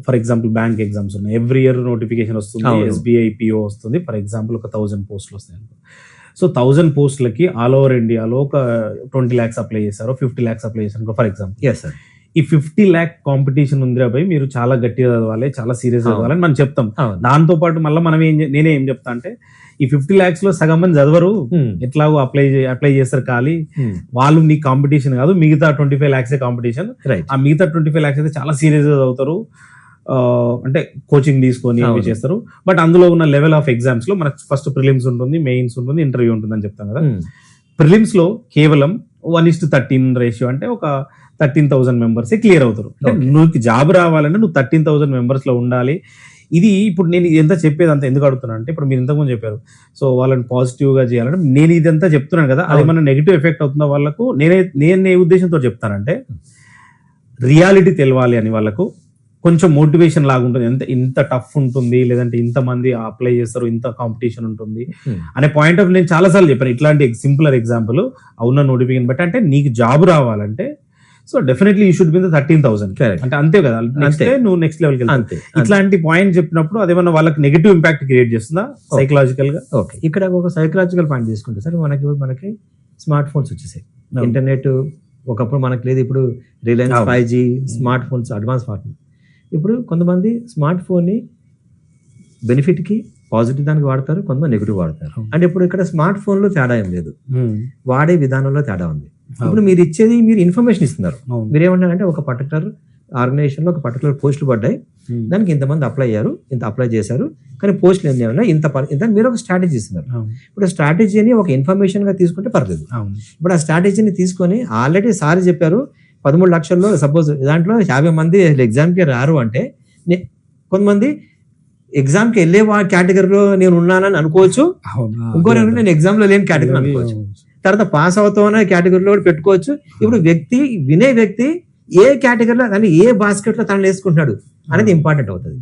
For example bank exams ఉన్నాయి, every year notification వస్తుంది, SBI PO వస్తుంది, ఫర్ ఎగ్జాంపుల్ ఒక 1000 పోస్టులు వస్తాయి అనుకో. సో 1000 పోస్టులకి ఆల్ ఓవర్ ఇండియాలో ఒక 20 lakhs అప్లై చేశారు, 50 lakhs అప్లై చేశారు ఫర్ ఎగ్జాంపుల్. ఈ 50 lakh కాంపిటీషన్ ఉందిరా భయ్, మీరు చాలా గట్టిగా చదవాలి, చాలా సీరియస్ చదవాలని మనం చెప్తాం. దాంతో పాటు మళ్ళీ మనం నేనే ఏం చెప్తా అంటే, ఈ 50 lakhs లో సగం మంది చదవరు, ఎట్లాగో అప్లై చేస్తారు ఖాళీ, వాళ్ళు నీ కాంపిటీషన్ కాదు, మిగతా 25 lakhs కాంపిటీషన్. ఆ మిగతా 25 lakhs అయితే చాలా సీరియస్ గా చదువుతారు, అంటే కోచింగ్ తీసుకొని అవి చేస్తారు. బట్ అందులో ఉన్న లెవెల్ ఆఫ్ ఎగ్జామ్స్ లో మనకు ఫస్ట్ ప్రిలిమ్స్ ఉంటుంది, మెయిన్స్ ఉంటుంది, ఇంటర్వ్యూ ఉంటుంది అని చెప్తాం కదా. ప్రిలిమ్స్ లో కేవలం 1:13 రేషియో, అంటే ఒక 13,000 మెంబర్స్ క్లియర్ అవుతారు. నువ్వు జాబ్ రావాలంటే నువ్వు 13,000 మెంబర్స్ లో ఉండాలి. ఇది ఇప్పుడు నేను ఇదంతా చెప్పేది అంతా ఎందుకు అడుగుతున్నా అంటే, ఇప్పుడు మీరు ఇంతకుముందు చెప్పారు, సో వాళ్ళని పాజిటివ్ గా చేయాలంటే నేను ఇదంతా చెప్తున్నాను కదా, అది మన నెగిటివ్ ఎఫెక్ట్ అవుతున్న వాళ్ళకు నేను ఏ ఉద్దేశంతో చెప్తానంటే, రియాలిటీ తెలవాలి అని వాళ్ళకు కొంచెం మోటివేషన్ లాగా ఉంటుంది. ఇంత టఫ్ ఉంటుంది, లేదంటే ఇంతమంది అప్లై చేస్తారు, ఇంత కాంపిటీషన్ ఉంటుంది అనే పాయింట్ ఆఫ్ నేను చాలాసార్లు చెప్పాను. ఇట్లాంటి సింపులర్ ఎగ్జాంపుల్ అవున నోటిఫికేషన్ బట్టి, అంటే నీకు జాబ్ రావాలంటే so definitely you should be 13,000, అంటే అంతే కదా, నువ్వు నెక్స్ట్ లెవెల్కి వెళ్తావు. ఇట్లాంటి పాయింట్ చెప్పినప్పుడు అదేమన్నా వాళ్ళకి నెగిటివ్ ఇంపాక్ట్ క్రియేట్ చేస్తుందా సైకలాజికల్ గా? ఓకే, ఇక్కడ ఒక సైకలాజికల్ పాయింట్ తీసుకుంటే సార్, మనకి స్మార్ట్ ఫోన్స్ వచ్చేసాయి, ఇంటర్నెట్ ఒకప్పుడు మనకి లేదు, ఇప్పుడు Reliance 5G smart phones, advance smart phone. ఇప్పుడు కొంతమంది స్మార్ట్ ఫోన్ని బెనిఫిట్కి పాజిటివ్ దానికి వాడతారు, కొంతమంది నెగిటివ్ వాడతారు. అంటే ఇప్పుడు ఇక్కడ స్మార్ట్ ఫోన్లో తేడా ఏం లేదు, వాడే విధానంలో తేడా ఉంది. ఇప్పుడు మీరు ఇచ్చేది, మీరు ఇన్ఫర్మేషన్ ఇస్తున్నారు. మీరు ఏమంటారంటే, ఒక పర్టికులర్ ఆర్గనైజేషన్లో ఒక పర్టికులర్ పోస్టులు పడ్డాయి, దానికి ఇంతమంది అప్లై అయ్యారు, ఇంత అప్లై చేశారు, కానీ పోస్టులు ఎన్ని ఉన్నాయి, ఇంత మీరు ఒక స్ట్రాటజీ ఇస్తున్నారు. ఇప్పుడు స్ట్రాటజీని ఒక ఇన్ఫర్మేషన్ గా తీసుకుంటే పర్లేదు. ఇప్పుడు ఆ స్ట్రాటజీని తీసుకొని ఆల్రెడీ సార్ చెప్పారు 13 లక్షల్లో సపోజ్ దాంట్లో 50 మంది ఎగ్జామ్కి రారు అంటే, కొంతమంది ఎగ్జామ్కి వెళ్ళే కేటగిరీలో నేను ఉన్నానని అనుకోవచ్చు, ఇంకో నేను ఎగ్జామ్లో లేని కేటగిరీ అనుకోవచ్చు, తర్వాత పాస్ అవుతామనే కేటగిరీలో కూడా పెట్టుకోవచ్చు. ఇప్పుడు వినే వ్యక్తి ఏ కేటగిరీలో, అంటే ఏ బాస్కెట్లో తను వేసుకుంటున్నాడు అనేది ఇంపార్టెంట్ అవుతుంది.